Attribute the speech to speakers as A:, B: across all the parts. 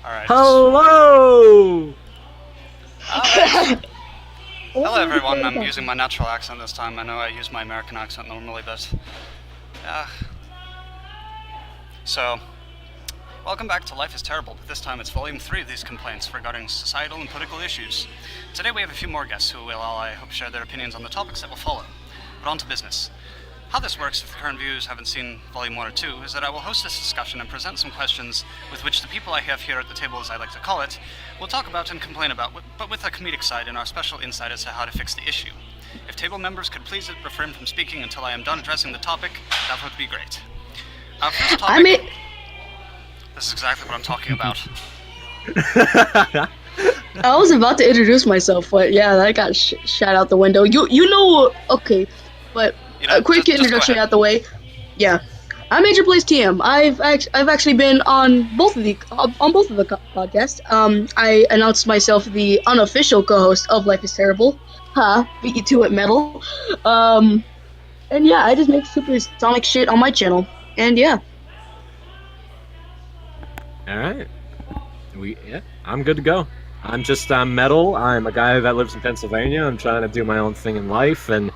A: Alright.
B: Hello!
A: Alright. Hello everyone, I'm using my natural accent this time. I know I use my American accent normally, but... So, welcome back to Life is Terrible, but this time it's volume 3 of these complaints regarding societal and political issues. Today we have a few more guests who will all, I hope, share their opinions on the topics that will follow. But on to business. How this works, if the current viewers haven't seen Volume 1 or 2, is that I will host this discussion and present some questions with which the people I have here at the table, as I like to call it, will talk about and complain about, but with a comedic side and our special insight as to how to fix the issue. If table members could please refrain from speaking until I am done addressing the topic, that would be great. First topic... This is exactly what I'm talking about.
C: I was about to introduce myself, but yeah, that got shot out the window. You know, okay, but... a quick introduction out the way. Yeah, I'm Major Blaze TM. I've actually been on both of the podcasts. I announced myself the unofficial co-host of Life is Terrible. Beat you to it, metal. And yeah, I just make supersonic shit on my channel. And yeah.
B: All right, I'm good to go. I'm just metal. I'm a guy that lives in Pennsylvania. I'm trying to do my own thing in life, and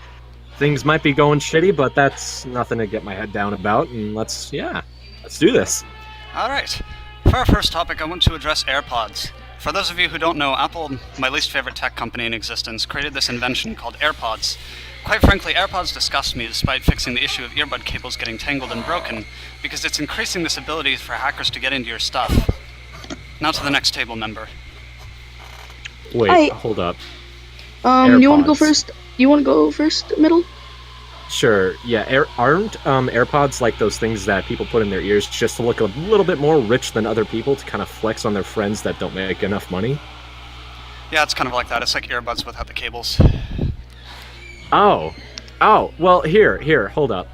B: things might be going shitty, but that's nothing to get my head down about, and let's do this.
A: Alright, for our first topic, I want to address AirPods. For those of you who don't know, Apple, my least favorite tech company in existence, created this invention called AirPods. Quite frankly, AirPods disgust me despite fixing the issue of earbud cables getting tangled and broken, because it's increasing this ability for hackers to get into your stuff. Now to the next table member.
B: Wait, hold up.
C: You want to go first? You want to go first, middle?
B: Sure, yeah. Aren't AirPods like those things that people put in their ears just to look a little bit more rich than other people, to kind of flex on their friends that don't make enough money?
A: Yeah, it's kind of like that. It's like earbuds without the cables.
B: Oh, well, here, hold up.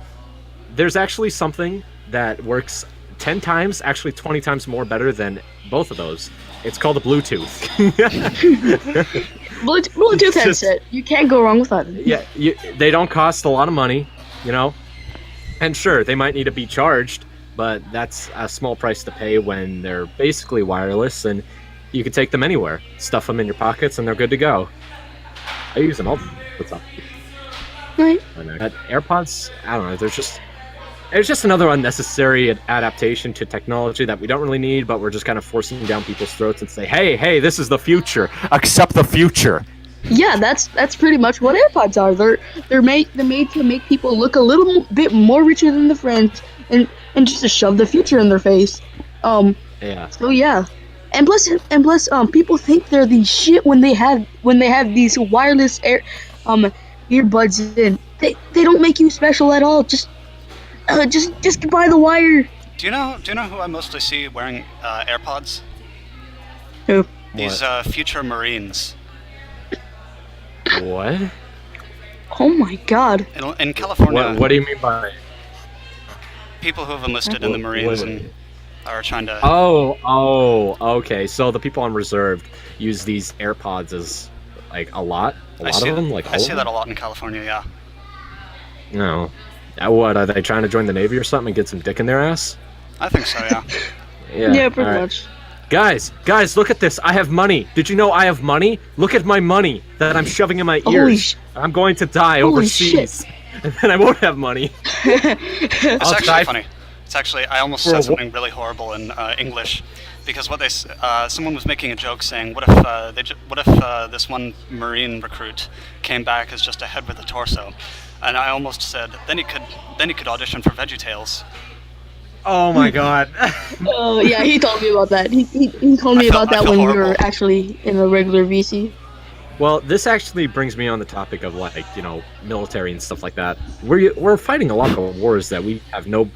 B: There's actually something that works 10 times, actually 20 times more better than both of those. It's called a Bluetooth.
C: Bluetooth headset. You can't go wrong with that.
B: Yeah, they don't cost a lot of money, you know? And sure, they might need to be charged, but that's a small price to pay when they're basically wireless, and you can take them anywhere. Stuff them in your pockets, and they're good to go. I use them all the time.
C: Right.
B: AirPods, I don't know, it's just another unnecessary adaptation to technology that we don't really need, but we're just kind of forcing down people's throats and say, hey, this is the future. Accept the future.
C: Yeah, that's pretty much what AirPods are. They're made to make people look a little bit more richer than their friends, and just to shove the future in their face.
B: Yeah.
C: So yeah, and plus, people think they're the shit when they have these wireless earbuds in. They don't make you special at all. Just buy the wire.
A: Do you know who I mostly see wearing AirPods?
C: Who?
A: These future Marines.
B: What?
C: Oh my god.
A: In California.
B: What do you mean by
A: people who have enlisted in the Marines and are trying to...
B: Oh, okay. So the people on reserve use these AirPods as like a lot of them. Like
A: I see that a lot in California. Yeah.
B: No. What, are they trying to join the Navy or something and get some dick in their ass?
A: I think so, yeah.
C: Yeah, pretty much.
B: Guys, look at this. I have money. Did you know I have money? Look at my money that I'm shoving in my ears. I'm going to die overseas. And then I won't have money.
A: It's actually funny. It's actually, I almost said something really horrible in English, because someone was making a joke saying, what if this one Marine recruit came back as just a head with a torso? And I almost said, then he could audition for VeggieTales.
B: Oh my god.
C: Oh yeah, he told me about that. He told me about that when we were actually in a regular VC.
B: Well, this actually brings me on the topic of, like, you know, military and stuff like that. We're fighting a lot of wars that we have no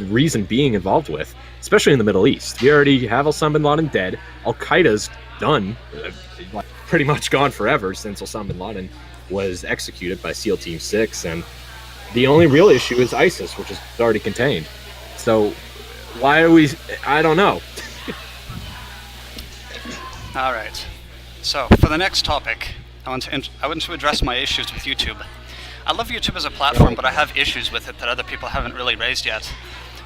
B: reason being involved with, especially in the Middle East. We already have Osama bin Laden dead. Al Qaeda's done, pretty much gone forever since Osama bin Laden was executed by SEAL Team 6, and the only real issue is ISIS, which is already contained. So why are we... I don't know.
A: Alright. So, for the next topic, I want to address my issues with YouTube. I love YouTube as a platform, but I have issues with it that other people haven't really raised yet.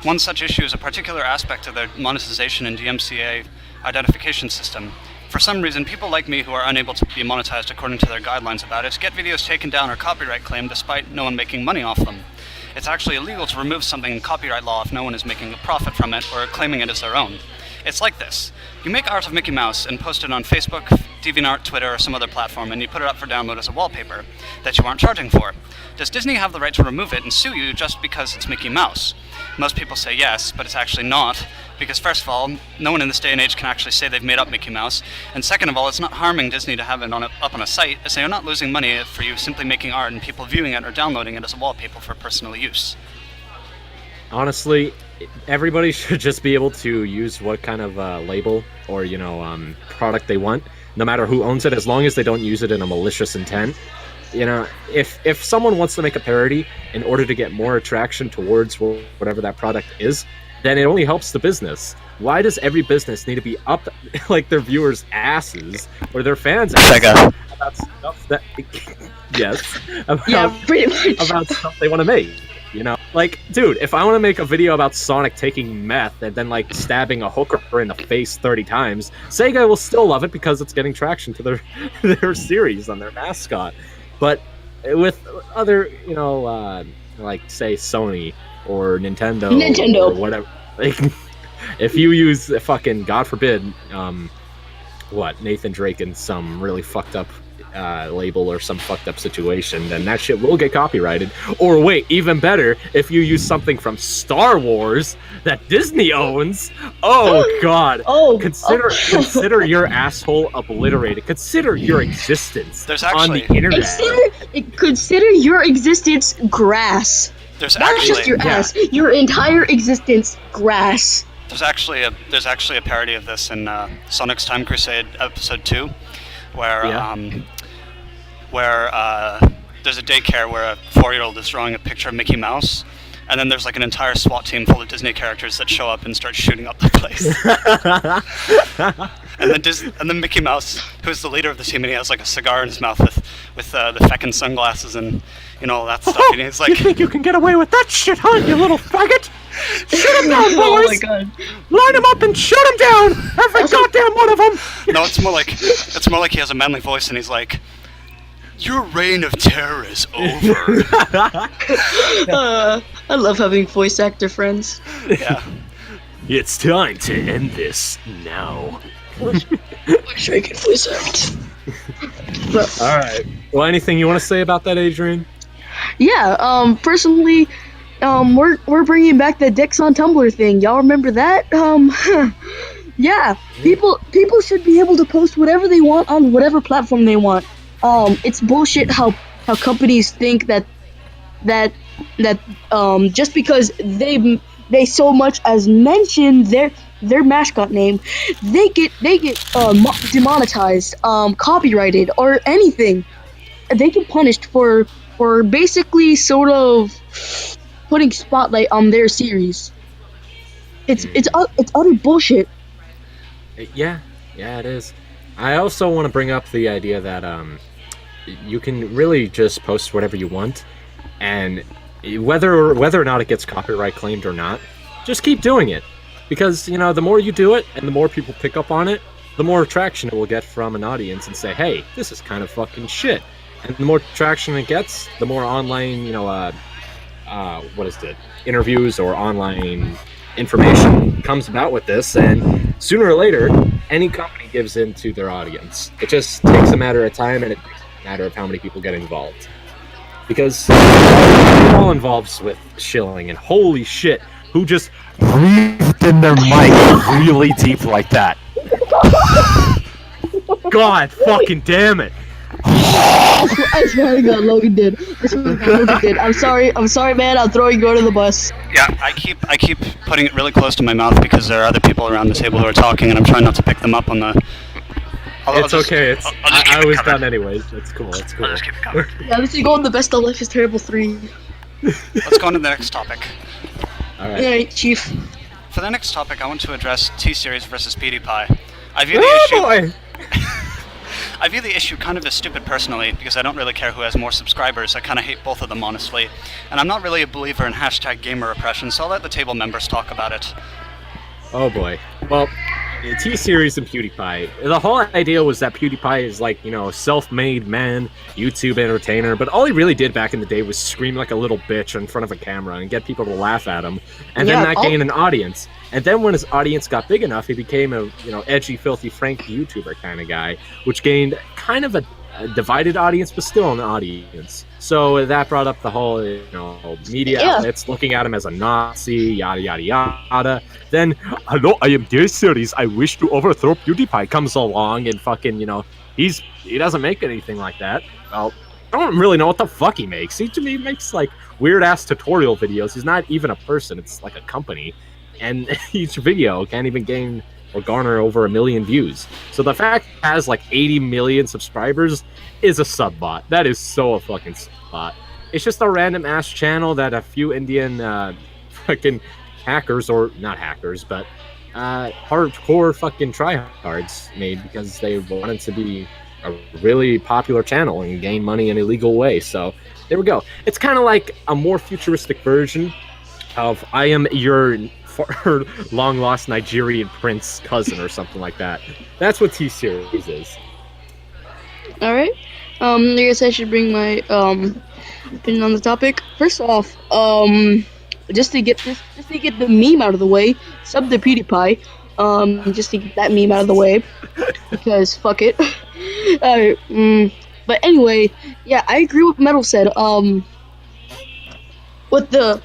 A: One such issue is a particular aspect of their monetization and DMCA identification system. For some reason, people like me who are unable to be monetized according to their guidelines about it get videos taken down or copyright claimed despite no one making money off them. It's actually illegal to remove something in copyright law if no one is making a profit from it or claiming it as their own. It's like this. You make art of Mickey Mouse and post it on Facebook, DeviantArt, Twitter, or some other platform, and you put it up for download as a wallpaper that you aren't charging for. Does Disney have the right to remove it and sue you just because it's Mickey Mouse? Most people say yes, but it's actually not, because first of all, no one in this day and age can actually say they've made up Mickey Mouse, and second of all, it's not harming Disney to have it up on a site, as they are not losing money for you simply making art and people viewing it or downloading it as a wallpaper for personal use.
B: Honestly, everybody should just be able to use what kind of label or product they want, no matter who owns it, as long as they don't use it in a malicious intent. If someone wants to make a parody in order to get more attraction towards whatever that product is, then it only helps the business. Why does every business need to be up like their viewers' asses or their fans' asses about stuff that
C: pretty much
B: about stuff they want to make? Like, dude, if I want to make a video about Sonic taking meth and then, like, stabbing a hooker in the face 30 times, Sega will still love it because it's getting traction to their series on their mascot. But with other, like, say, Sony or Nintendo. Or whatever, like, if you use fucking, God forbid, Nathan Drake in some really fucked up label or some fucked up situation, then that shit will get copyrighted. Or wait, even better, if you use something from Star Wars that Disney owns, god, consider your asshole obliterated. Consider your existence on the internet.
C: Consider your existence grass. Not just your ass, your entire existence grass.
A: There's actually a parody of this in Sonic's Time Crusade episode 2, where there's a daycare where a 4-year-old is drawing a picture of Mickey Mouse, and then there's like an entire SWAT team full of Disney characters that show up and start shooting up the place. and then Mickey Mouse, who's the leader of the team, and he has like a cigar in his mouth with the feckin' sunglasses and all that stuff. And he's like,
B: "You think you can get away with that shit, huh, you little faggot? Shoot him down, boys!
C: Oh my god!
B: Line him up and shoot him down! Every goddamn one of them!"
A: No, it's more like he has a manly voice, and he's like, "Your reign of terror is over."
C: I love having voice actor friends.
A: Yeah.
B: It's time to end this now.
C: Wish I could voice act. But,
B: all right. Well, anything you want to say about that, Adrian?
C: Yeah. Personally, we're bringing back the Dicks on Tumblr thing. Y'all remember that? Yeah. People should be able to post whatever they want on whatever platform they want. It's bullshit how companies think that just because they so much as mention their mascot name, they get demonetized, copyrighted, or anything. They get punished for basically sort of putting spotlight on their series. It's utter bullshit.
B: Yeah, it is. I also want to bring up the idea that you can really just post whatever you want, and whether or not it gets copyright claimed or not, just keep doing it. Because, the more you do it and the more people pick up on it, the more traction it will get from an audience and say, hey, this is kind of fucking shit. And the more traction it gets, the more online, interviews or online information comes about with this, and sooner or later, any company gives in to their audience. It just takes a matter of time, and it takes a matter of how many people get involved. Because it all involves with shilling, and holy shit, who just breathed in their mic really deep like that? God fucking damn it.
C: I swear to God, Logan did. I'm sorry, man. I'm throwing you under the bus.
A: Yeah, I keep putting it really close to my mouth because there are other people around the table who are talking, and I'm trying not to pick them up on the.
B: It's okay. I was done anyways. It's cool.
A: I'll just keep it covered.
C: Yeah, let's go on the Best of Life is Terrible 3.
A: Let's go on to the next topic.
B: Alright.
C: Yeah, Chief.
A: For the next topic, I want to address T-Series versus PewDiePie. I view the issue.
B: Boy!
A: I view the issue kind of as stupid personally, because I don't really care who has more subscribers. I kind of hate both of them, honestly. And I'm not really a believer in hashtag gamer oppression, so I'll let the table members talk about it.
B: Oh boy. Well, T-Series and PewDiePie. The whole idea was that PewDiePie is like, self-made man, YouTube entertainer, but all he really did back in the day was scream like a little bitch in front of a camera and get people to laugh at him, and then not gain an audience. And then when his audience got big enough, he became a, edgy, filthy Frank YouTuber kind of guy, which gained kind of a divided audience, but still an audience. So that brought up the whole, media outlets looking at him as a Nazi, yada, yada, yada. Then, hello, I am T-Series, I wish to overthrow PewDiePie, comes along and fucking, he doesn't make anything like that. Well, I don't really know what the fuck he makes. He, to me, makes, like, weird-ass tutorial videos. He's not even a person, it's like a company. And each video can't even gain or garner over 1 million views. So the fact it has like 80 million subscribers is a sub-bot. That is so a fucking sub-bot. It's just a random ass channel that a few Indian fucking hackers, or not hackers, but hardcore fucking tryhards made because they wanted to be a really popular channel and gain money in an illegal way. So there we go. It's kind of like a more futuristic version of I am your long-lost Nigerian prince cousin or something like that. That's what T-Series is.
C: Alright. I guess I should bring my opinion on the topic. First off, just to get the meme out of the way, sub to PewDiePie. Just to get that meme out of the way. Because fuck it. But anyway, yeah, I agree with what Metal said. With the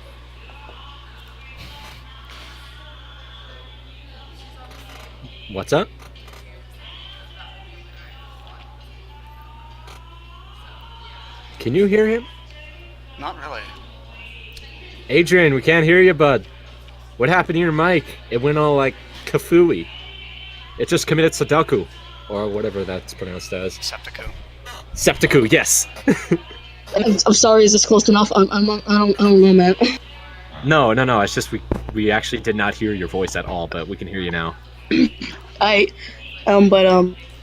B: What's up? Can you hear him?
A: Not really.
B: Adrian, we can't hear you, bud. What happened to your mic? It went all like kafooey. It just committed Sudoku, or whatever that's pronounced as. Septiku, yes.
C: I'm sorry. Is this close enough? I don't know, man.
B: No. It's just we actually did not hear your voice at all, but we can hear you now.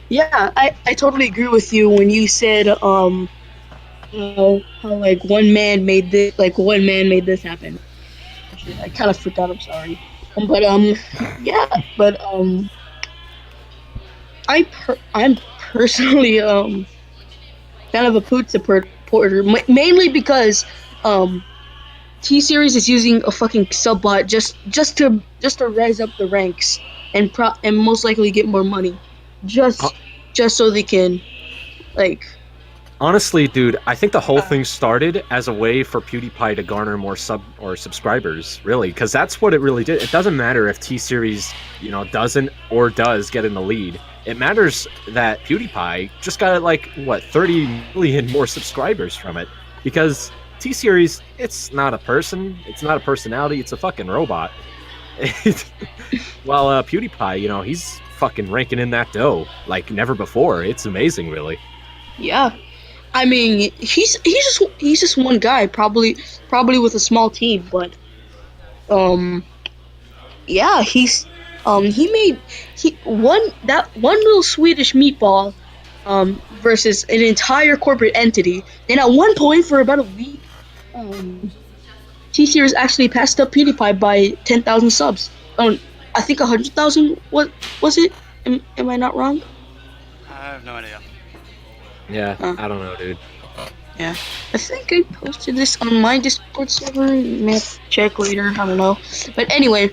C: Yeah, I totally agree with you when you said, how like one man made this happen. Actually, I kind of forgot, I'm sorry. I'm personally, kind of a Poot supporter, mainly because, T-Series is using a fucking sub-bot just to rise up the ranks and most likely get more money, just so they can, like.
B: Honestly, dude, I think the whole thing started as a way for PewDiePie to garner more subscribers, really, because that's what it really did. It doesn't matter if T-Series, doesn't or does get in the lead. It matters that PewDiePie just got 30 million more subscribers from it, because T-Series, it's not a person, it's not a personality, it's a fucking robot. While PewDiePie, he's fucking ranking in that dough like never before. It's amazing, really.
C: Yeah, I mean, he's just one guy, probably with a small team, but yeah, he made one little Swedish meatball versus an entire corporate entity, and at one point for about a week, T-Series actually passed up PewDiePie by 10,000 subs. I think 100,000. What was it? Am I not wrong?
A: I have no idea.
B: Yeah, I don't know, dude.
C: Yeah, I think I posted this on my Discord server. May have to check later. I don't know. But anyway,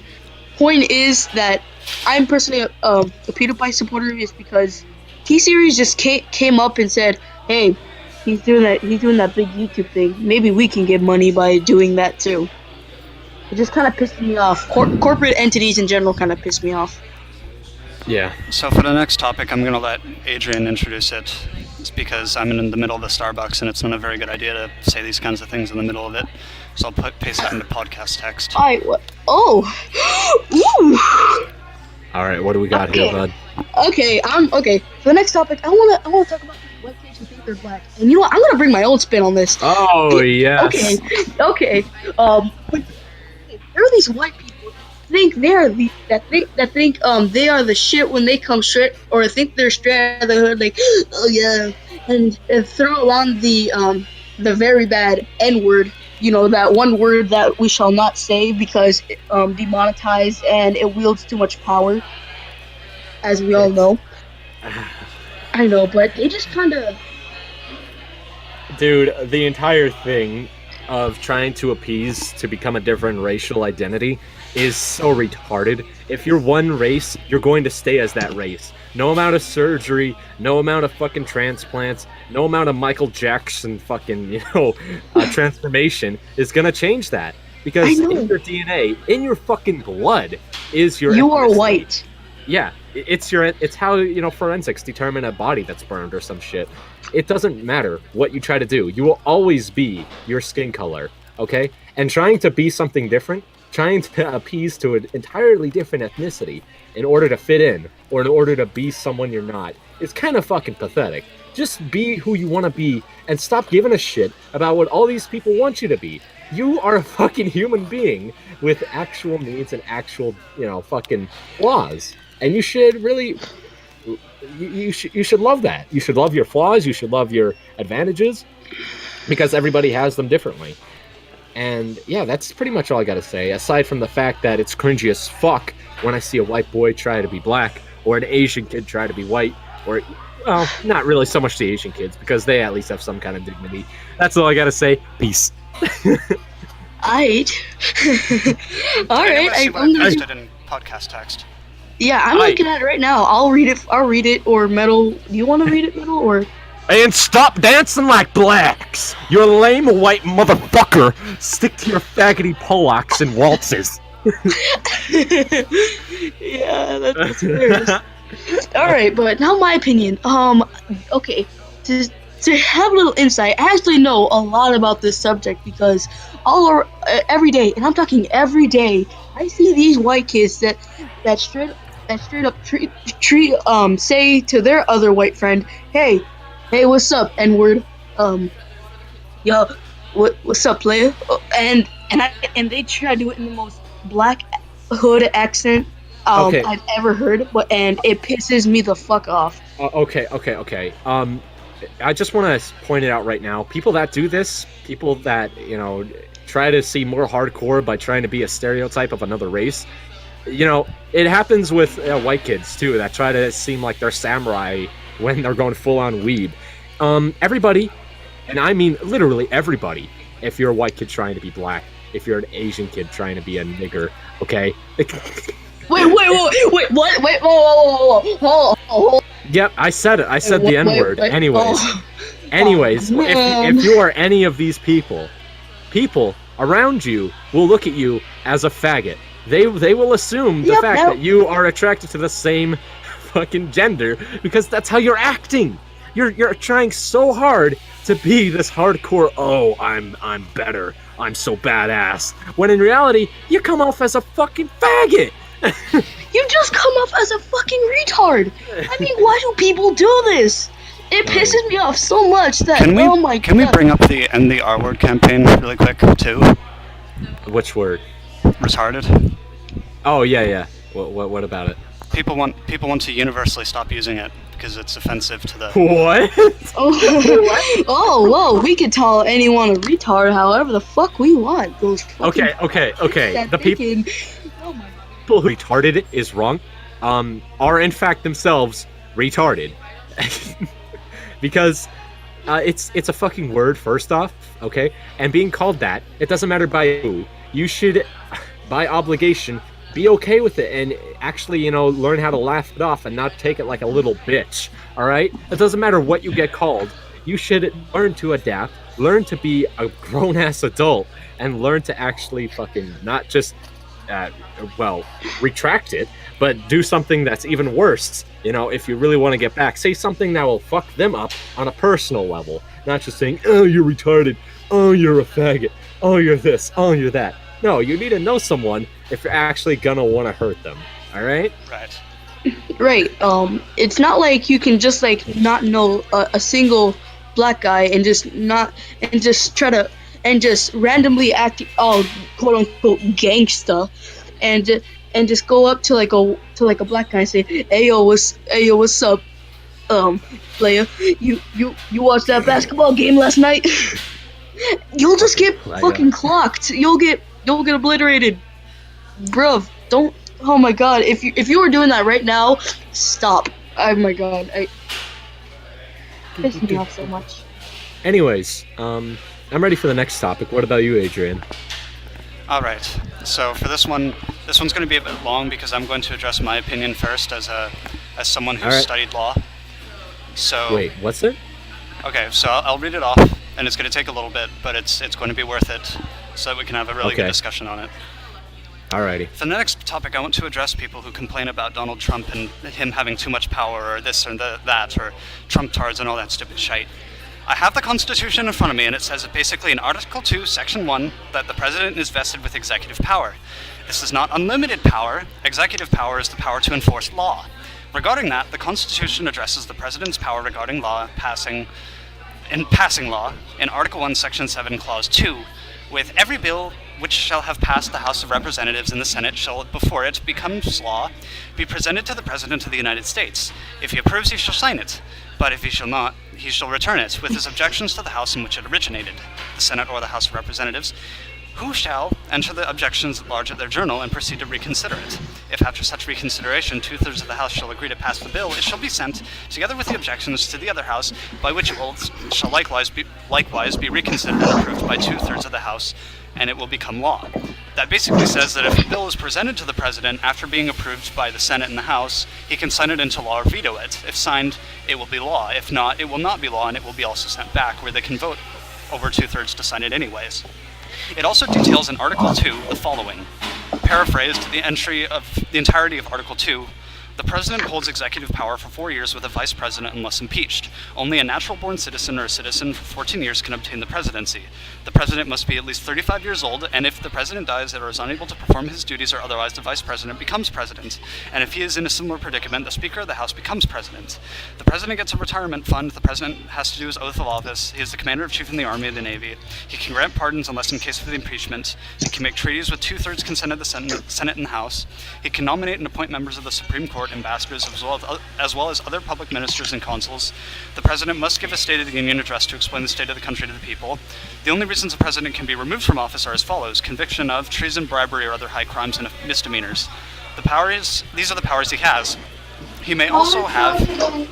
C: point is that I'm personally a PewDiePie supporter is because T-Series just came up and said, "Hey, he's doing that big YouTube thing. Maybe we can get money by doing that too." It just kind of pissed me off. Corporate entities in general kind of pissed me off.
B: Yeah.
A: So for the next topic, I'm going to let Adrian introduce it. It's because I'm in the middle of the Starbucks, and it's not a very good idea to say these kinds of things in the middle of it. So I'll paste that into podcast text.
C: Oh. Ooh.
B: All right, what do we got here, bud?
C: Okay. For the next topic, I want to talk about websites who think they're black. And you know what? I'm gonna bring my own spin on this.
B: Oh yes.
C: Okay. There are these white people think they are the shit when they come straight, or think they're straight out of the hood, like, oh yeah, and throw on the very bad N word. You know, that one word that we shall not say because demonetized and it wields too much power, as we all know. I know, but they just kind of.
B: Dude, the entire thing of trying to appease to become a different racial identity is so retarded. If you're one race, you're going to stay as that race. No amount of surgery, no amount of fucking transplants, no amount of Michael Jackson fucking, transformation is gonna change that. Because in your DNA, in your fucking blood, is your
C: You
B: ethnicity.
C: are white.
B: Yeah, it's how, forensics determine a body that's burned or some shit. It doesn't matter what you try to do. You will always be your skin color, okay? And trying to be something different, trying to appease to an entirely different ethnicity in order to fit in, or in order to be someone you're not, is kind of fucking pathetic. Just be who you want to be, and stop giving a shit about what all these people want you to be. You are a fucking human being with actual needs and actual, fucking flaws. And you should really... You should love that. You should love your flaws, you should love your advantages, because everybody has them differently. And yeah, that's pretty much all I gotta say, aside from the fact that it's cringy as fuck when I see a white boy try to be black, or an Asian kid try to be white, or, well, not really so much the Asian kids, because they at least have some kind of dignity. That's all I gotta say. Peace.
C: Alright. Alright,
A: I'm
C: I'm gonna
A: interested in podcast text.
C: Yeah, I'm looking at it right now. I'll read it, or Metal. Do you want to read it, Metal, or?
B: And stop dancing like blacks! You lame white motherfucker! Stick to your faggoty Polacks and waltzes.
C: Yeah, that's fair. Alright, but now my opinion. Okay, to have a little insight, I actually know a lot about this subject because every day, and I'm talking every day, I see these white kids that straight up say to their other white friend, hey, what's up, N-word? Yo, what's up, player? And they try to do it in the most black hood accent I've ever heard, and it pisses me the fuck off.
B: Okay. I just want to point it out right now. People that do this, people that, try to seem more hardcore by trying to be a stereotype of another race, it happens with white kids too that try to seem like they're samurai when they're going full on weeb. Everybody, and I mean literally everybody, if you're a white kid trying to be black, if you're an Asian kid trying to be a nigger, okay?
C: Wait, what? Wait, whoa.
B: Yep, I said it. I said the N-word. Anyways, if you are any of these people around you will look at you as a faggot. They will assume the fact that you are attracted to the same fucking gender because that's how you're acting. You're trying so hard to be this hardcore, oh, I'm better, I'm so badass. When in reality, you come off as a fucking faggot.
C: You just come off as a fucking retard. I mean, why do people do this? It pisses me off so much that,
A: Can we bring up the End the R Word campaign really quick, too?
B: Which word?
A: Retarded.
B: Oh, yeah. What about it?
A: People want to universally stop using it because it's offensive to the...
B: What?
C: Whoa, we can call anyone a retard however the fuck we want. Those fucking
B: Okay. The people who retarded is wrong, are in fact themselves retarded. Because it's a fucking word, first off, okay? And being called that, it doesn't matter by who. You should, by obligation, be okay with it and actually, learn how to laugh it off and not take it like a little bitch, alright? It doesn't matter what you get called. You should learn to adapt, learn to be a grown-ass adult, and learn to actually fucking not just, retract it, but do something that's even worse. If you really want to get back, say something that will fuck them up on a personal level. Not just saying, oh, you're retarded, oh, you're a faggot, oh, you're this, oh, you're that. No, you need to know someone if you're actually gonna want to hurt them, alright?
C: Right. It's not like you can just, not know a single black guy and just randomly act all quote-unquote gangsta and and just go up to like a black guy and say, "Hey yo, what's up, player? You watched that basketball game last night?" You'll just get fucking clocked. You'll get obliterated, bruv. Don't. Oh my god. If you were doing that right now, stop. Oh my god. I pissed me off so much.
B: Anyways, I'm ready for the next topic. What about you, Adrian?
A: All right. So for this one's going to be a bit long because I'm going to address my opinion first as someone who studied law. So
B: wait, what's it?
A: Okay, so I'll read it off, and it's going to take a little bit, but it's going to be worth it, so that we can have a really good discussion on it.
B: Alrighty.
A: For the next topic, I want to address people who complain about Donald Trump and him having too much power, or this or that, or Trump-tards and all that stupid shite. I have the Constitution in front of me, and it says basically in Article 2, Section 1, that the President is vested with executive power. This is not unlimited power. Executive power is the power to enforce law. Regarding that, the Constitution addresses the President's power regarding passing law in Article 1, Section 7, Clause 2, with every bill which shall have passed the House of Representatives and the Senate shall, before it becomes law, be presented to the President of the United States. If he approves, he shall sign it, but if he shall not, he shall return it, with his objections to the House in which it originated, the Senate or the House of Representatives, who shall enter the objections at large at their journal and proceed to reconsider it. If after such reconsideration 2/3 of the House shall agree to pass the bill, it shall be sent, together with the objections, to the other House, by which it shall likewise be reconsidered and approved by 2/3 of the House, and it will become law. That basically says that if a bill is presented to the President after being approved by the Senate and the House, he can sign it into law or veto it. If signed, it will be law. If not, it will not be law, and it will be also sent back, where they can vote over 2/3 to sign it anyways. It also details in Article 2 the following. Paraphrased, the entirety of Article 2, the President holds executive power for 4 years with a Vice President unless impeached. Only a natural-born citizen or a citizen for 14 years can obtain the presidency. The President must be at least 35 years old, and if the President dies or is unable to perform his duties or otherwise, the Vice President becomes President. And if he is in a similar predicament, the Speaker of the House becomes President. The President gets a retirement fund. The President has to do his oath of office. He is the Commander-in-Chief in the Army and the Navy. He can grant pardons unless in case of the impeachment. He can make treaties with 2/3 consent of the Senate and the House. He can nominate and appoint members of the Supreme Court, ambassadors, as well as other public ministers and consuls. The President must give a State of the Union address to explain the state of the country to the people. The only reasons the President can be removed from office are as follows: conviction of treason, bribery, or other high crimes and misdemeanors. These are the powers he has. He may also have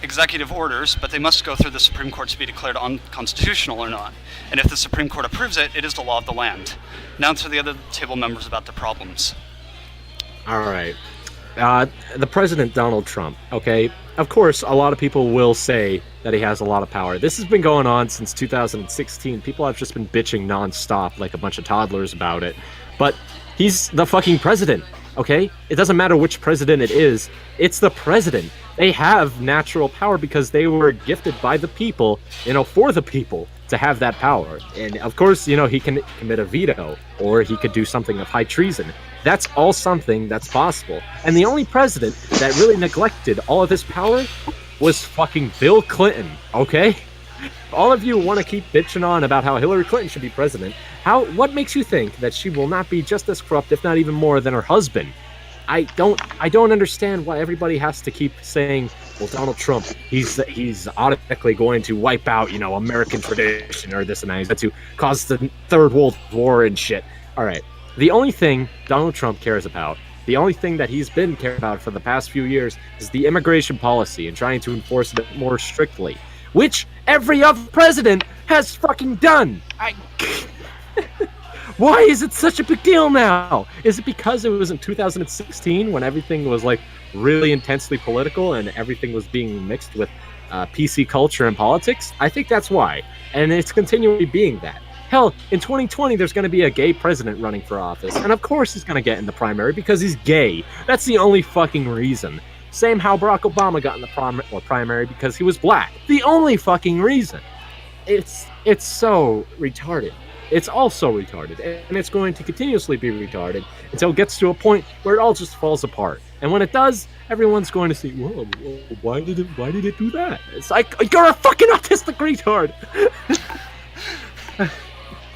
A: executive orders, but they must go through the Supreme Court to be declared unconstitutional or not. And if the Supreme Court approves it, it is the law of the land. Now to the other table members about the problems.
B: Alright. The President, Donald Trump, okay? Of course, a lot of people will say that he has a lot of power. This has been going on since 2016. People have just been bitching nonstop like a bunch of toddlers about it. But he's the fucking president, okay? It doesn't matter which president it is. It's the president. They have natural power because they were gifted by the people, for the people to have that power. And of course, he can commit a veto, or he could do something of high treason. That's all something that's possible. And the only president that really neglected all of his power was fucking Bill Clinton, okay? All of you want to keep bitching on about how Hillary Clinton should be president. What makes you think that she will not be just as corrupt, if not even more, than her husband? I don't understand why everybody has to keep saying, well, Donald Trump, he's automatically going to wipe out, American tradition or this and that. He's going to cause the Third World War and shit. All right. The only thing Donald Trump cares about, the only thing that he's been caring about for the past few years is the immigration policy and trying to enforce it more strictly, which every other president has fucking done. Why is it such a big deal now? Is it because it was in 2016 when everything was really intensely political and everything was being mixed with PC culture and politics? I think that's why, and it's continually being that. Hell, in 2020, there's going to be a gay president running for office, and of course he's going to get in the primary because he's gay. That's the only fucking reason. Same how Barack Obama got in the primary because he was black. The only fucking reason. It's so retarded. It's all so retarded, and it's going to continuously be retarded until it gets to a point where it all just falls apart. And when it does, everyone's going to say, "Whoa, why did it do that?" It's like, you're a fucking autistic retard.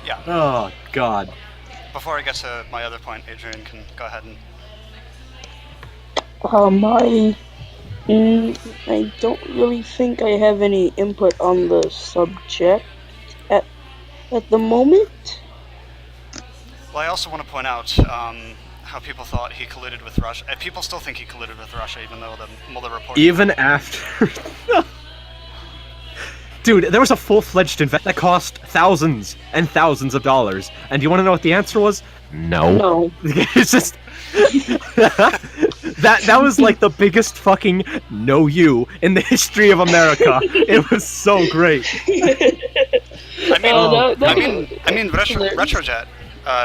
A: Yeah.
B: Oh, God.
A: Before I get to my other point, Adrian can go ahead and
C: I don't really think I have any input on the subject at the moment.
A: Well, I also want to point out how people thought he colluded with Russia. People still think he colluded with Russia, even though the Mueller report.
B: Even after. Dude, there was a full-fledged event that cost thousands and thousands of dollars. And do you want to know what the answer was? No.
C: No.
B: It's just. that was like the biggest fucking no you in the history of America. It was so great.
A: I mean, Retrojet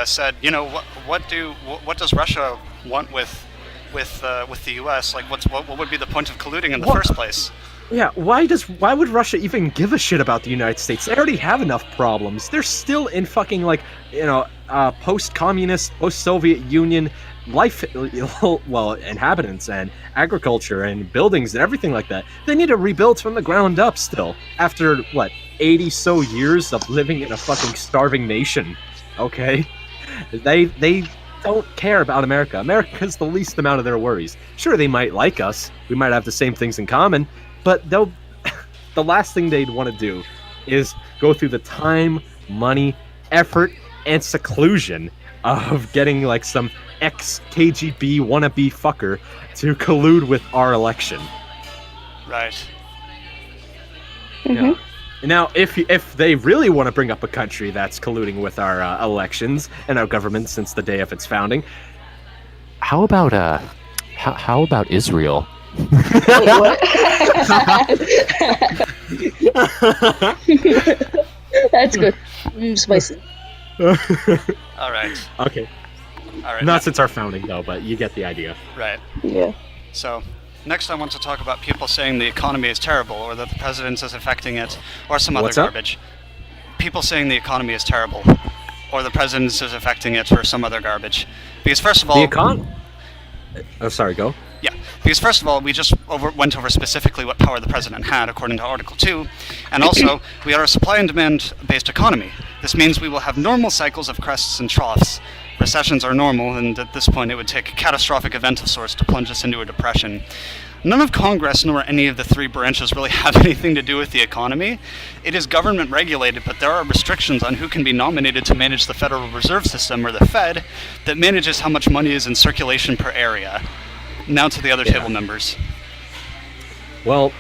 A: said, you know, what does Russia want with the U.S.? Like, what would be the point of colluding in the first place?
B: Yeah, why would Russia even give a shit about the United States? They already have enough problems. They're still in fucking, like, post-communist, post-Soviet Union life, well, inhabitants and agriculture and buildings and everything like that. They need to rebuild from the ground up still, after, 80 so years of living in a fucking starving nation, okay? They don't care about America. America's the least amount of their worries. Sure, they might like us. We might have the same things in common, but the last thing they'd want to do is go through the time, money, effort, and seclusion of getting, like, some ex-KGB wannabe fucker to collude with our election.
A: Right.
C: Mm-hmm.
B: Yeah. Now, if they really want to bring up a country that's colluding with our elections and our government since the day of its founding,
D: How about Israel?
C: Wait, what? That's good. Spicy.
A: All right.
B: Okay.
A: All right.
B: Not since our founding, though, but you get the idea.
A: Right.
C: Yeah.
A: So, next I want to talk about people saying the economy is terrible, or that the president is affecting it, or some other
B: What's up?
A: garbage. People saying the economy is terrible, or the president is affecting it, or some other garbage. Because first of all,
B: Oh, sorry, go.
A: Yeah, because first of all, we just went over specifically what power the president had, according to Article 2, and also, we are a supply and demand-based economy. This means we will have normal cycles of crests and troughs. Recessions are normal, and at this point it would take a catastrophic event of sorts to plunge us into a depression. None of Congress nor any of the three branches really have anything to do with the economy. It is government regulated, but there are restrictions on who can be nominated to manage the Federal Reserve System, or the Fed, that manages how much money is in circulation per area. Now to the other table members.
B: Well,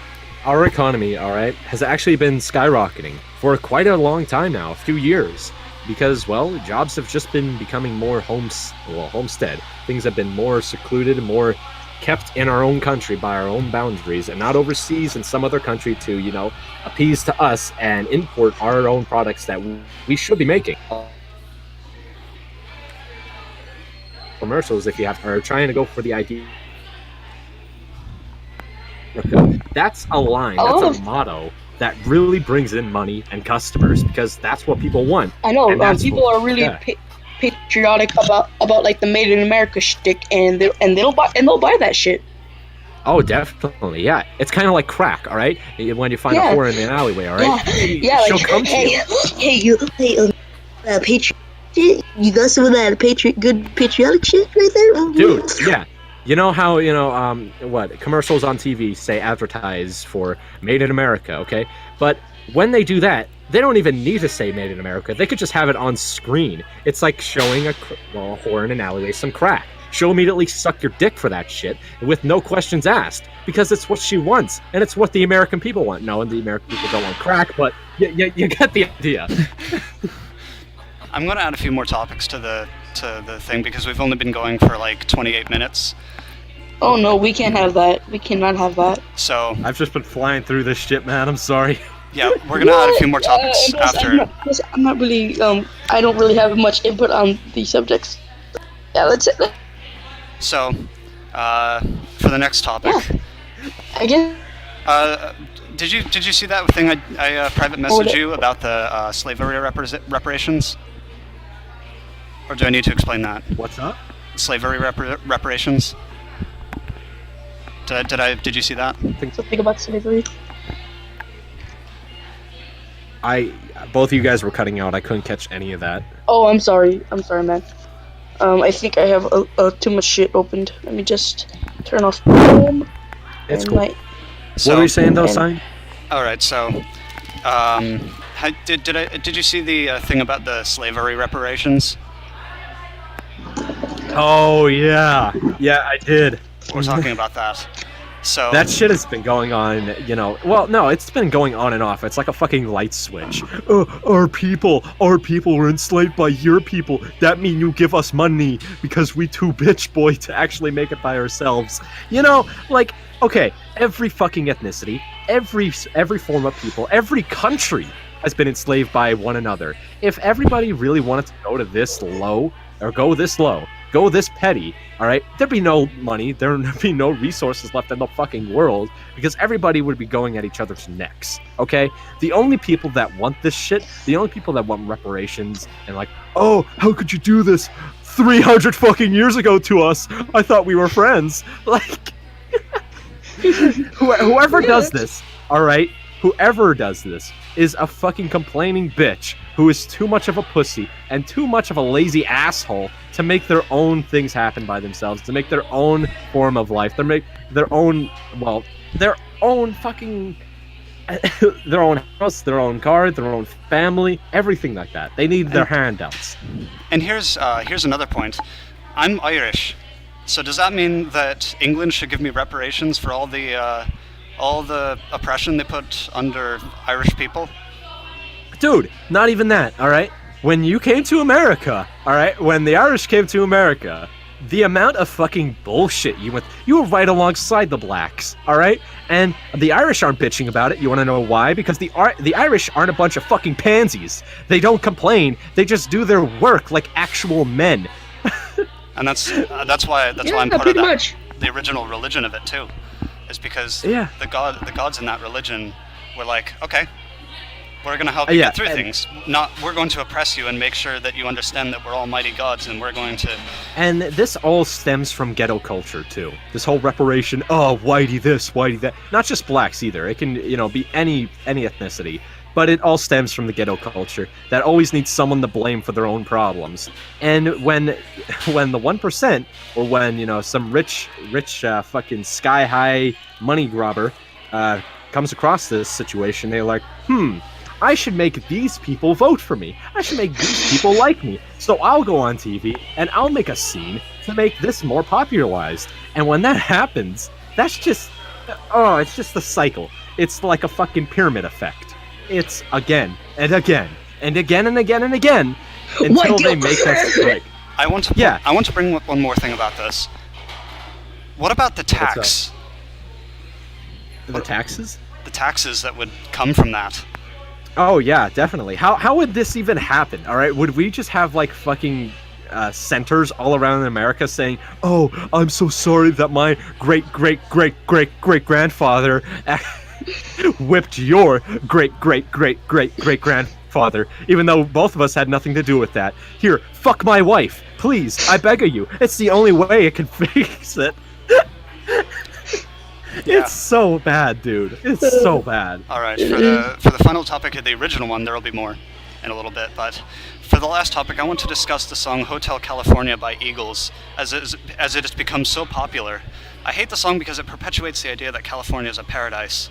B: our economy, all right, has actually been skyrocketing for quite a long time now, a few years, because, well, jobs have just been becoming more homestead. Things have been more secluded, more kept in our own country by our own boundaries, and not overseas in some other country to, appease to us and import our own products that we should be making. Commercials, if you are trying to go for the idea. Okay. That's a line, that's a motto that really brings in money and customers, because that's what people want.
C: I know, people are really patriotic about like the Made in America shtick, and they'll buy that shit.
B: Oh, definitely, yeah. It's kind of like crack, all right? When you find a whore in an alleyway, all right?
C: Yeah,
B: she'll come to you.
C: Patriot. You got some of that good patriotic shit right there,
B: dude. Yeah. You know how, commercials on TV say advertise for Made in America, okay? But when they do that, they don't even need to say Made in America. They could just have it on screen. It's like showing a whore in an alleyway some crack. She'll immediately suck your dick for that shit with no questions asked, because it's what she wants, and it's what the American people want. No, and the American people don't want crack, but you get the idea.
A: I'm going to add a few more topics to the thing, because we've only been going for like 28 minutes.
C: Oh no, we can't have that. We cannot have that.
A: So
B: I've just been flying through this shit, man. I'm sorry.
A: Yeah, we're gonna add a few more topics after.
C: I'm not really. I don't really have much input on these subjects. Yeah, let's.
A: So, for the next topic.
C: Yeah. I guess.
A: Did you see that thing I private messaged you about the slavery reparations? Or do I need to explain that?
B: What's up?
A: Slavery reparations. Did you see that?
C: Something about slavery.
B: Both of you guys were cutting out. I couldn't catch any of that.
C: Oh, I'm sorry, man. I think I have too much shit opened. Let me just turn off home.
B: It's
C: and
B: cool.
C: my-
A: So,
B: What were you saying though,
C: and-
B: Sign?
A: all right. So, did you see the thing about the slavery reparations?
B: Oh yeah, I did.
A: We're talking about that. So
B: That shit has been going on, you know. Well, no, it's been going on and off. It's like a fucking light switch. Our people were enslaved by your people. That mean you give us money because we too bitch boy to actually make it by ourselves. You know, like, okay, every fucking ethnicity, every form of people, every country has been enslaved by one another. If everybody really wanted to go to this low, or go this low, go this petty, all right, there'd be no money, there'd be no resources left in the fucking world, because everybody would be going at each other's necks, okay? The only people that want this shit, the only people that want reparations, and like, oh, how could you do this 300 fucking years ago to us? I thought we were friends. Like, whoever does this, all right, whoever does this is a fucking complaining bitch who is too much of a pussy and too much of a lazy asshole to make their own things happen by themselves, to make their own form of life, to make their own, well, their own fucking, their own house, their own car, their own family, everything like that. They need their handouts.
A: And here's another point. I'm Irish, so does that mean that England should give me reparations for all the oppression they put under Irish people?
B: Dude, not even that, all right? When you came to America, all right, when the Irish came to America, the amount of fucking bullshit you were right alongside the blacks, all right? And the Irish aren't bitching about it. You want to know why? Because the Irish aren't a bunch of fucking pansies. They don't complain. They just do their work like actual men.
A: And that's why I'm part of
C: pretty
A: that.
C: much.
A: The original religion of it too, is because
B: Yeah.
A: the gods in that religion were like, okay, we're going to help you
B: Yeah,
A: get through
B: and-
A: things. We're going to oppress you and make sure that you understand that we're almighty gods, and we're going to.
B: And this all stems from ghetto culture too. This whole reparation, oh, whitey this, whitey that. Not just blacks either. It can, you know, be any ethnicity. But it all stems from the ghetto culture that always needs someone to blame for their own problems. And when the 1%, or when, you know, some rich fucking sky high money grabber comes across this situation, they're like, I should make these people vote for me. I should make these people like me. So I'll go on TV and I'll make a scene to make this more popularized. And when that happens, that's just, it's just a cycle. It's like a fucking pyramid effect. It's again and again and again and again and again until they make us break.
A: I want to bring up one more thing about this. What about the tax?
B: The taxes?
A: The taxes that would come from that.
B: Oh yeah, definitely. How would this even happen? All right, would we just have like fucking centers all around America saying, "Oh, I'm so sorry that my great grandfather whipped your great grandfather, even though both of us had nothing to do with that. Here, fuck my wife, please. I beg of you. It's the only way it can fix it."
A: Yeah.
B: It's so bad, dude. It's so bad.
A: All right, for the final topic of the original one, there will be more in a little bit. But for the last topic, I want to discuss the song "Hotel California" by Eagles, as it has become so popular. I hate the song because it perpetuates the idea that California is a paradise.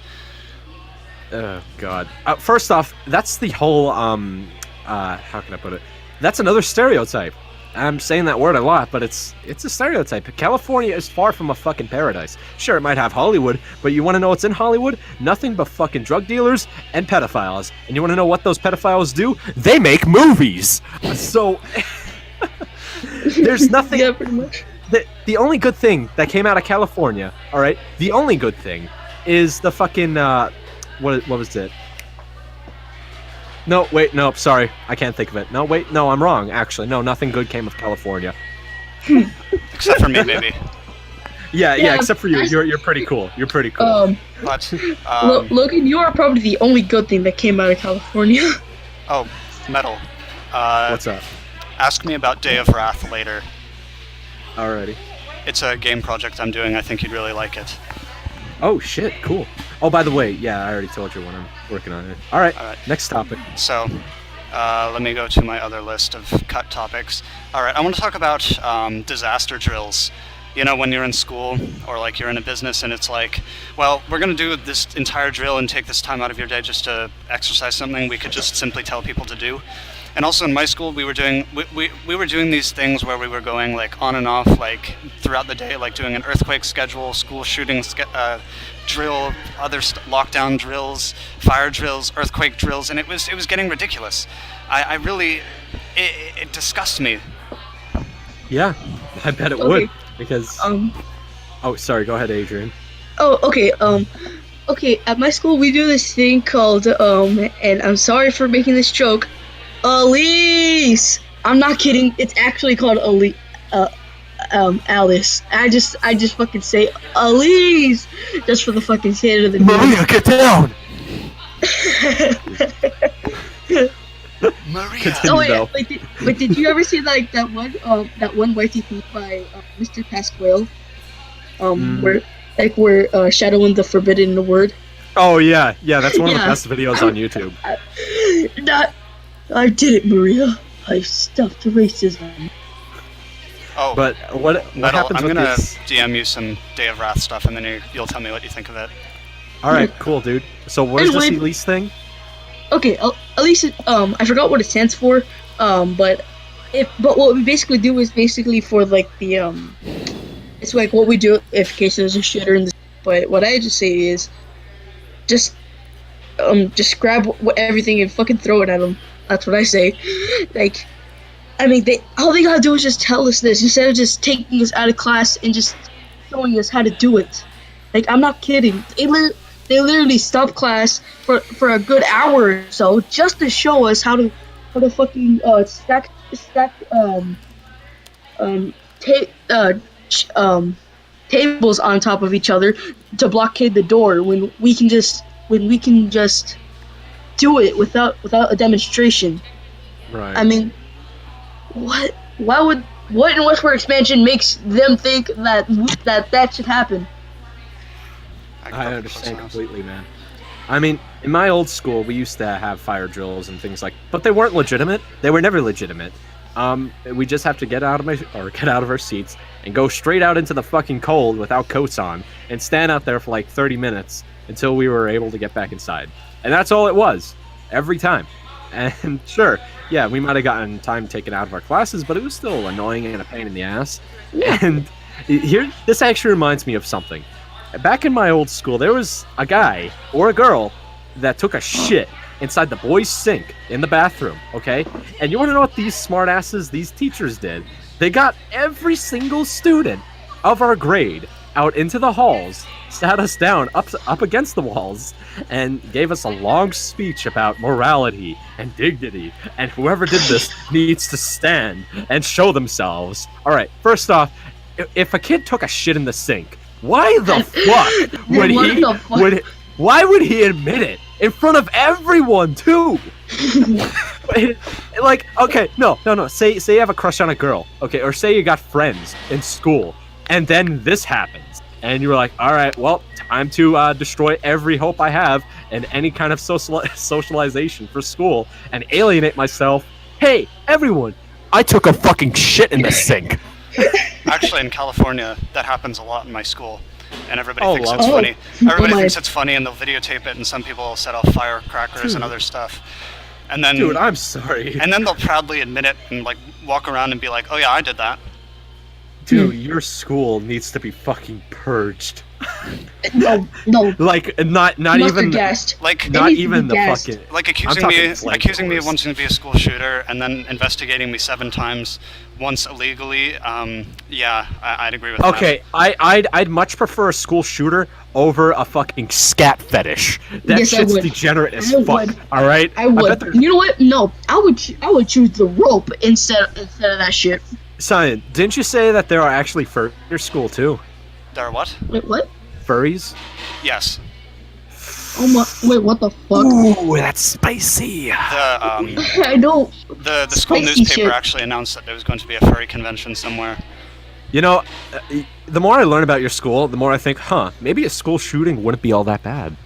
B: Oh God. First off, that's the whole how can I put it? That's another stereotype. I'm saying that word a lot, but it's a stereotype. California is far from a fucking paradise. Sure, it might have Hollywood, but you want to know what's in Hollywood? Nothing but fucking drug dealers and pedophiles. And you want to know what those pedophiles do? They make movies. So there's nothing.
C: Yeah, pretty much.
B: The only good thing that came out of California, all right, the only good thing is the fucking what was it? No, wait, no, sorry, I can't think of it. No, wait, no, I'm wrong. Actually, no, nothing good came of California.
A: Except for me, maybe.
B: Yeah, except for you. You're pretty cool. You're pretty cool.
A: But
C: Logan, you are probably the only good thing that came out of California.
A: oh, metal.
B: What's up?
A: Ask me about Day of Wrath later.
B: Alrighty.
A: It's a game project I'm doing. I think you'd really like it.
B: Oh shit, cool. Oh, by the way, yeah, I already told you when I'm working on it. All right. Next topic.
A: So, let me go to my other list of cut topics. All right, I want to talk about disaster drills. You know, when you're in school or like you're in a business and it's like, well, we're going to do this entire drill and take this time out of your day just to exercise something we could just simply tell people to do. And also in my school, we were doing these things where we were going like on and off like throughout the day, like doing an earthquake schedule, school shooting drill, other lockdown drills, fire drills, earthquake drills, and it was getting ridiculous. I really, it disgusts me.
B: Yeah, I bet it
C: Okay.
B: would because. Oh, sorry. Go ahead, Adrian.
C: Oh, okay. Okay. At my school, we do this thing called and I'm sorry for making this joke. Elise. I'm not kidding. It's actually called Elise. Alice. I just fucking say Elise just for the fucking sake of the
D: Maria, get down!
A: Maria.
B: Continue,
C: Oh wait,
B: though.
C: but did you ever see like that one YTP by Mr. Pasquale? Where shadowing the forbidden word.
B: Oh yeah, that's one of the
C: Yeah.
B: best videos on YouTube.
C: I did it, Maria. I stopped racism.
A: Oh,
B: But what
A: Metal,
B: happens
A: I'm
B: with
A: gonna
B: this?
A: DM you some Day of Wrath stuff, and then you'll tell me what you think of it.
B: All right, cool, dude. So what is this
C: Anyway-
B: Elise thing?
C: Okay, at least I forgot what it stands for. But what we basically do is basically for like the it's like what we do if in case there's a shooter in the. But what I just say is, just grab everything and fucking throw it at them. That's what I say. Like, I mean, all they gotta do is just tell us this instead of just taking us out of class and just showing us how to do it. Like, I'm not kidding. They literally stopped class for a good hour or so just to show us how to fucking stack tables on top of each other to blockade the door when we can just do it without a demonstration.
B: Right.
C: I mean, what in Westward Expansion makes them think that should happen?
B: I understand completely, man. I mean, in my old school, we used to have fire drills and things like, but they weren't legitimate. They were never legitimate. We just have to get out of our seats and go straight out into the fucking cold without coats on and stand out there for like 30 minutes until we were able to get back inside. And that's all it was, every time. And sure, yeah, we might have gotten time taken out of our classes, but it was still annoying and a pain in the ass. And this actually reminds me of something. Back in my old school, there was a guy or a girl that took a shit inside the boys' sink in the bathroom, okay? And you want to know what these smartasses, these teachers did? They got every single student of our grade out into the halls, sat us down up against the walls, and gave us a long speech about morality and dignity, and whoever did this needs to stand and show themselves. All right, first off, if a kid took a shit in the sink, why the fuck would why would he admit it in front of everyone too? Like, okay, no. Say you have a crush on a girl, okay, or say you got friends in school, and then this happens, and you're like, all right, well, time to destroy every hope I have and any kind of socialization for school and alienate myself. Hey, everyone, I took a fucking shit in the sink.
A: Actually, in California, that happens a lot in my school, and everybody thinks
B: wow.
A: it's funny. Everybody
C: my.
A: thinks it's funny, and they'll videotape it, and some people will set off firecrackers and other stuff. And then,
B: Dude, I'm sorry.
A: and then they'll proudly admit it and like walk around and be like, "Oh yeah, I did that."
B: Dude, your school needs to be fucking purged.
C: No.
B: Like, not
C: Mustard
B: even
C: gassed.
A: Like,
B: not
C: needs to
B: even
C: be
B: the
C: gassed.
B: fucking
A: like
B: I'm talking flamethrowers.
A: accusing me of wanting to be a school shooter, and then investigating me 7 times, once illegally. Yeah, I'd agree with that.
B: Okay, I'd much prefer a school shooter over a fucking scat fetish. That
C: Yes, I
B: shit's
C: would.
B: degenerate as
C: I
B: fuck.
C: would.
B: All right,
C: I
B: bet
C: would.
B: there's-
C: You know what? No, I would choose the rope instead of that shit.
B: Simon, didn't you say that there are actually furries in your school too?
A: There are what?
C: Wait, what?
B: Furries?
A: Yes.
C: Oh my! Wait, what the fuck?
D: Ooh, that's spicy.
C: I don't.
A: The school
C: Spicy
A: newspaper
C: shit.
A: actually announced that there was going to be a furry convention somewhere.
B: You know, the more I learn about your school, the more I think, maybe a school shooting wouldn't be all that bad.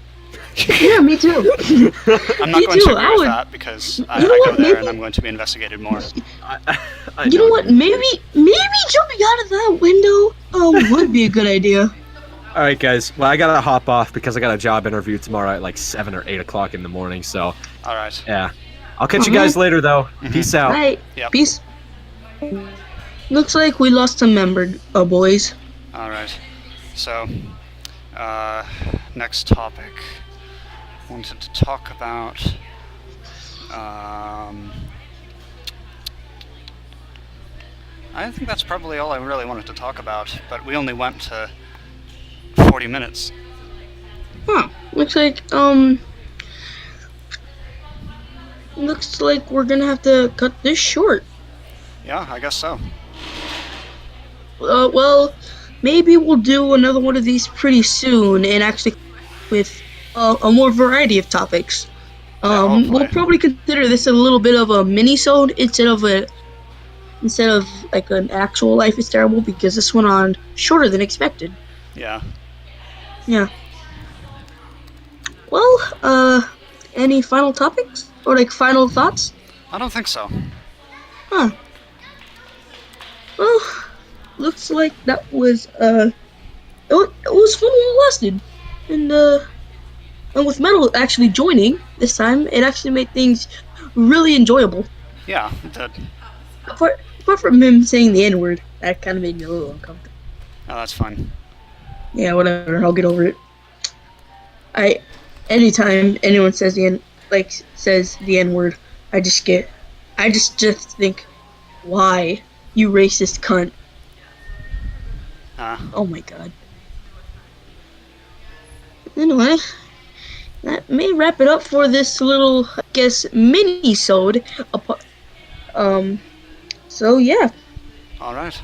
C: Yeah, me too.
A: I'm not
C: Me
A: going
C: too,
A: to agree
C: I
A: with
C: would-
A: that because I
C: You know
A: go
C: what,
A: there and
C: maybe-
A: I'm going to be investigated more.
B: I
C: You know what? Maybe jumping out of that window would be a good idea.
B: All right, guys. Well, I gotta hop off because I got a job interview tomorrow at like 7 or 8 o'clock in the morning. So,
A: All right.
B: yeah. I'll catch you guys later, though. Peace out.
C: Alright,
A: Yep.
C: peace. Looks like we lost a member, boys.
A: All right. So, next topic. Wanted to talk about. I think that's probably all I really wanted to talk about, but we only went to 40 minutes.
C: Huh. Looks like we're gonna have to cut this short.
A: Yeah, I guess so.
C: Well, maybe we'll do another one of these pretty soon, and actually with a more variety of topics.
A: hopefully.
C: We'll probably consider this a little bit of a mini-sode instead of like an actual Life is Terrible, because this went on shorter than expected.
A: Yeah.
C: Yeah. Well, any final topics or like final thoughts?
A: I don't think so.
C: Huh. Well, looks like that was it was fun while it lasted, and with Metal actually joining this time, it actually made things really enjoyable.
A: Yeah, it did.
C: Apart from him saying the N-word, that kind of made me a little uncomfortable.
A: Oh, that's fine.
C: Yeah, whatever. I'll get over it. Anytime anyone says the N-word, I just think, why, you racist cunt? Oh my god. Anyway, that may wrap it up for this little, I guess, mini-sode. So yeah.
A: All right.